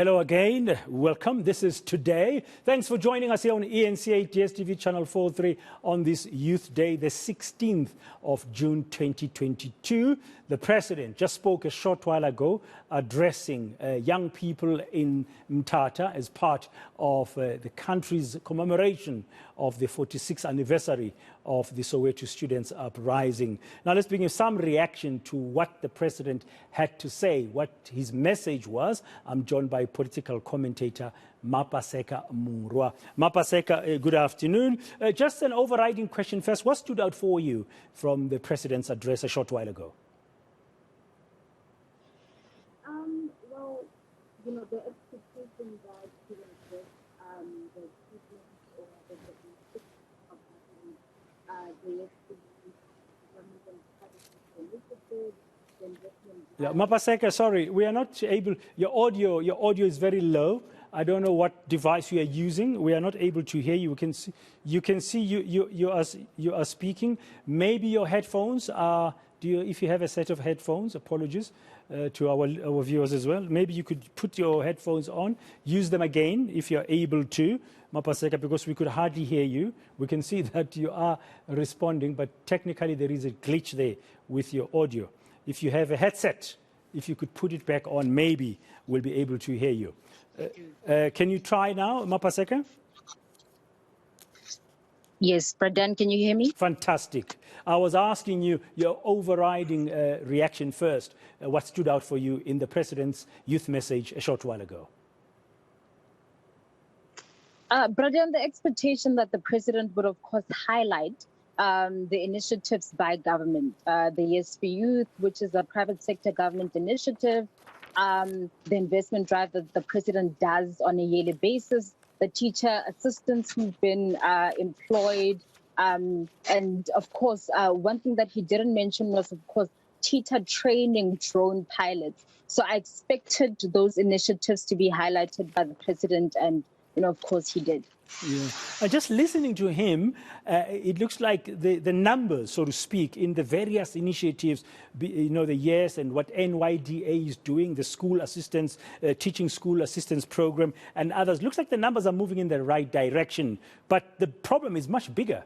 Hello again, welcome. This is Today. Thanks for joining us here on eNCA DSTV Channel 43 on this Youth Day, the 16th of June 2022. The President just spoke a short while ago addressing young people in Mthatha as part of the country's commemoration of the 46th anniversary of the Soweto students' uprising. Now let's bring you some reaction to what the President had to say, what his message was. I'm joined by political commentator Mapaseka Murwa. Mapaseka, good afternoon. Just an overriding question first. What stood out for you from the President's address a short while ago? Well, you know, the expectation that students get, the students or the yeah, Mapaseka, sorry, we are not able. Your audio is very low. I don't know what device you are using. We are not able to hear you. You can see you are speaking. Maybe your headphones are. If you have a set of headphones, apologies to our viewers as well. Maybe you could put your headphones on, use them again if you're able to, Mapaseka, because we could hardly hear you. We can see that you are responding, but technically there is a glitch there with your audio. If you have a headset, if you could put it back on, maybe we'll be able to hear you. Can you try now, Mapaseka? Yes, Bradan, can you hear me? Fantastic. I was asking you your overriding reaction first. What stood out for you in the President's youth message a short while ago? Bradan, the expectation that the President would, of course, highlight the initiatives by government, the Yes for Youth, which is a private sector government initiative, the investment drive that the President does on a yearly basis, the teacher assistants who've been employed, and of course, one thing that he didn't mention was, of course, teacher training drone pilots. So I expected those initiatives to be highlighted by the President, and of course, he did. Yeah. Just listening to him, it looks like the numbers, so to speak, in the various initiatives, the YES and what NYDA is doing, the school assistance, teaching school assistance program and others, looks like the numbers are moving in the right direction. But the problem is much bigger.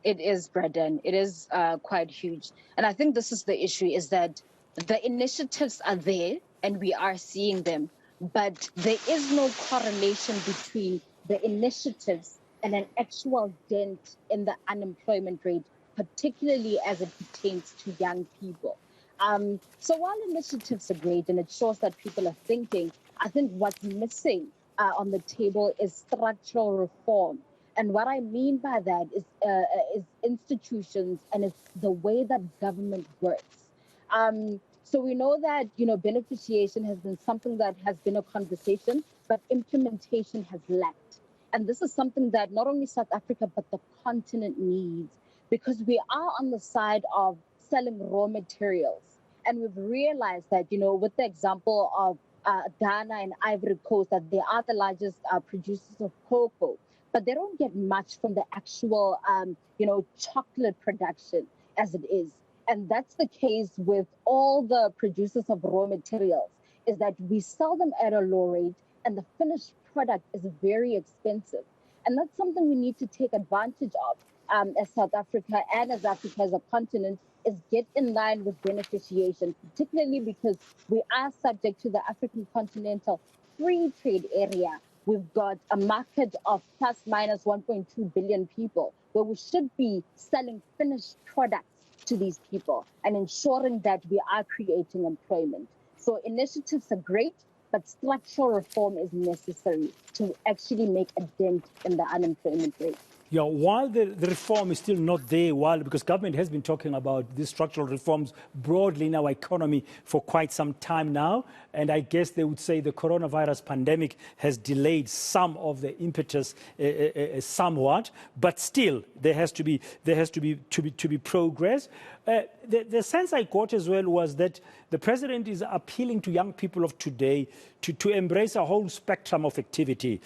It is, Bradan. It is quite huge. And I think this is the issue, is that the initiatives are there and we are seeing them. But there is no correlation between the initiatives and an actual dent in the unemployment rate, particularly as it pertains to young people. So while initiatives are great and it shows that people are thinking, I think what's missing on the table is structural reform. And what I mean by that is institutions, and it's the way that government works. So we know that, beneficiation has been something that has been a conversation, but implementation has lacked. And this is something that not only South Africa, but the continent needs, because we are on the side of selling raw materials. And we've realized that, with the example of Ghana and Ivory Coast, that they are the largest producers of cocoa, but they don't get much from the actual, chocolate production as it is. And that's the case with all the producers of raw materials, is that we sell them at a low rate and the finished product is very expensive. And that's something we need to take advantage of as South Africa and as Africa as a continent, is get in line with beneficiation, particularly because we are subject to the African Continental Free Trade Area. We've got a market of plus minus 1.2 billion people, where we should be selling finished products to these people and ensuring that we are creating employment. So initiatives are great, but structural reform is necessary to actually make a dent in the unemployment rate. Yeah, while the reform is still not there, because government has been talking about these structural reforms broadly in our economy for quite some time now, and I guess they would say the coronavirus pandemic has delayed some of the impetus somewhat, but still there has to be progress. The sense I got as well was that the president is appealing to young people of today to embrace a whole spectrum of activity,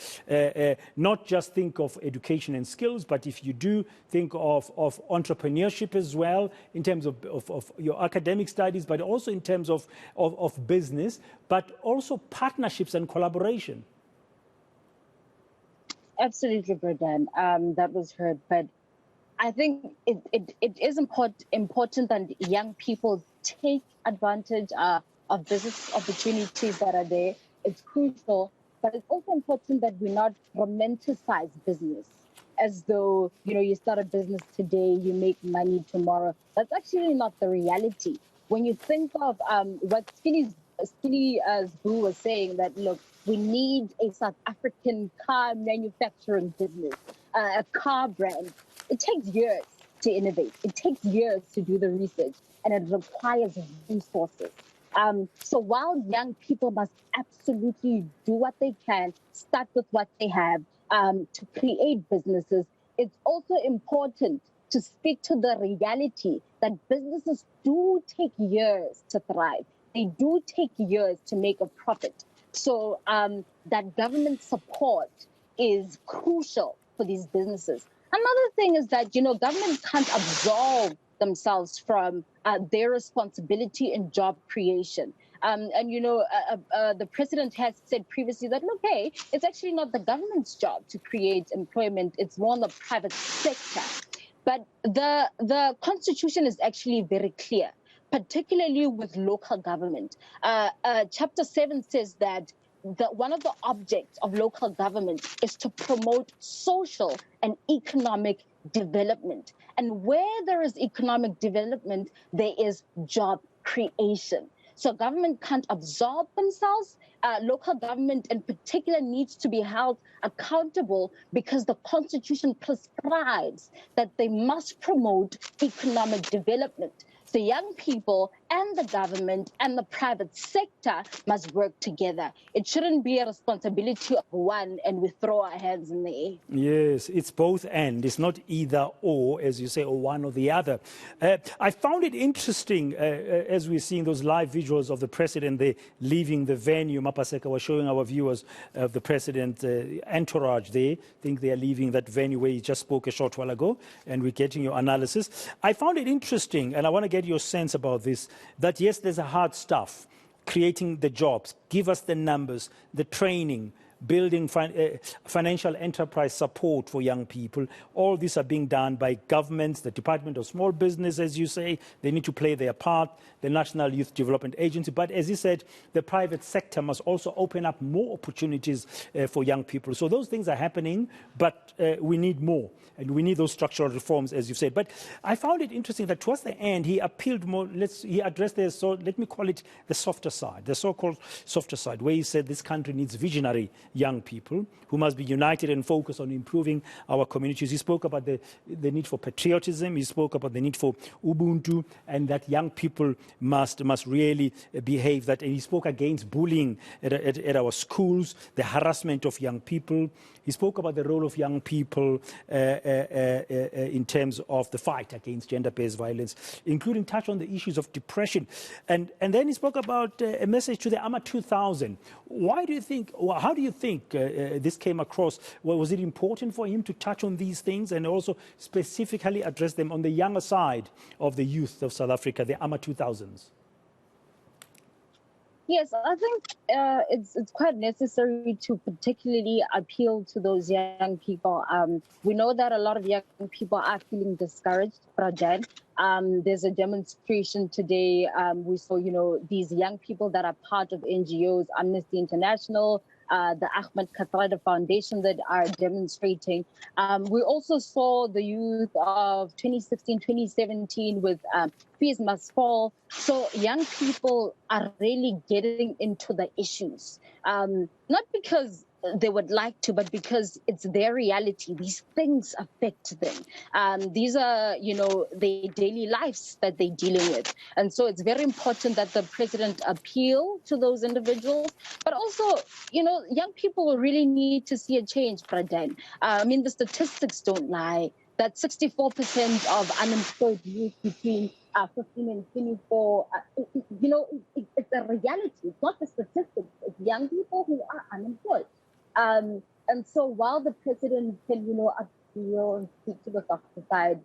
not just think of education and skills, but if you do, think of entrepreneurship as well, in terms of your academic studies, but also in terms of business, but also partnerships and collaboration. Absolutely, Bradan. That was heard, but I think it is important that young people take advantage of business opportunities that are there. It's crucial, but it's also important that we not romanticize business as though, you start a business today, you make money tomorrow. That's actually not the reality. When you think of what Skinny Boo was saying, that look, we need a South African car manufacturing business, a car brand. It takes years to innovate. It takes years to do the research, and it requires resources. So while young people must absolutely do what they can, start with what they have to create businesses, it's also important to speak to the reality that businesses do take years to thrive. They do take years to make a profit. So that government support is crucial for these businesses. Another thing is that, government can't absolve themselves from their responsibility in job creation. The president has said previously that, look, hey, it's actually not the government's job to create employment. It's more the private sector. But the Constitution is actually very clear, particularly with local government. Chapter 7 says that one of the objects of local government is to promote social and economic development. And where there is economic development, there is job creation. So government can't absolve themselves. Local government in particular needs to be held accountable because the Constitution prescribes that they must promote economic development. So young people and the government and the private sector must work together. It shouldn't be a responsibility of one and we throw our hands in the air. Yes, it's both and. It's not either or, as you say, or one or the other. I found it interesting as we're seeing those live visuals of the president there leaving the venue. Mapaseka was showing our viewers of the president entourage there. I think they are leaving that venue where he just spoke a short while ago, and we're getting your analysis. I found it interesting, and I want to get your sense about this, that yes, there's a hard stuff, creating the jobs, give us the numbers, the training, building financial enterprise support for young people. All these are being done by governments, the Department of Small Business, as you say. They need to play their part, the National Youth Development Agency. But as you said, the private sector must also open up more opportunities for young people. So those things are happening, but we need more. And we need those structural reforms, as you've said. But I found it interesting that towards the end, he appealed more, he addressed this, so let me call it the softer side, the so-called softer side, where he said this country needs visionary young people who must be united and focused on improving our communities. He spoke about the need for patriotism. He spoke about the need for Ubuntu, and that young people must really behave that. And he spoke against bullying at our schools, the harassment of young people. He spoke about the role of young people in terms of the fight against gender-based violence, including touch on the issues of depression. And then he spoke about a message to the AMA 2000. Why do you think, or how do you think this came across? Well, was it important for him to touch on these things and also specifically address them on the younger side of the youth of South Africa, the AMA 2000s? Yes, I think it's quite necessary to particularly appeal to those young people. We know that a lot of young people are feeling discouraged, Rajan. There's a demonstration today. We saw, these young people that are part of NGOs, Amnesty International, the Ahmed Kathrada Foundation that are demonstrating. We also saw the youth of 2016, 2017 with Fees Must Fall. So young people are really getting into the issues, not because they would like to, but because it's their reality. These things affect them. These are, their daily lives that they're dealing with. And so it's very important that the president appeal to those individuals. But also, young people will really need to see a change, Pradan. The statistics don't lie. that 64% of unemployed youth between 15 and 24, it's a reality. It's not the statistics. It's young people who are unemployed. And so while the president can, appeal and speak to the softer side,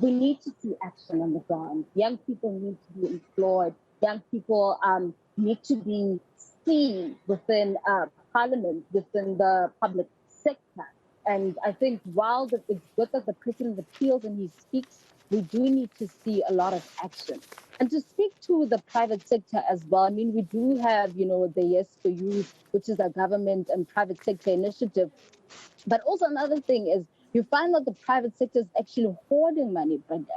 we need to see action on the ground. Young people need to be employed. Young people need to be seen within parliament, within the public sector. And I think while it's good that the president appeals and he speaks, we do need to see a lot of action. And to speak to the private sector as well, I mean, we do have, the Yes for Youth, which is a government and private sector initiative. But also another thing is you find that the private sector is actually hoarding money, Brenda.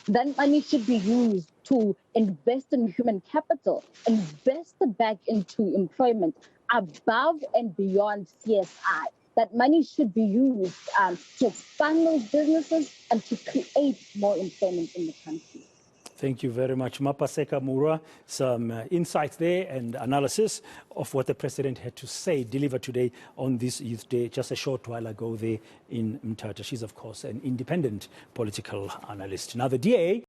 That money should be used to invest in human capital, invest it back into employment above and beyond CSI. That money should be used to expand those businesses and to create more employment in the country. Thank you very much, Mapaseka Mura. Some insights there and analysis of what the president had to say, delivered today on this Youth Day, just a short while ago there in Mthatha. She's, of course, an independent political analyst. Now, the DA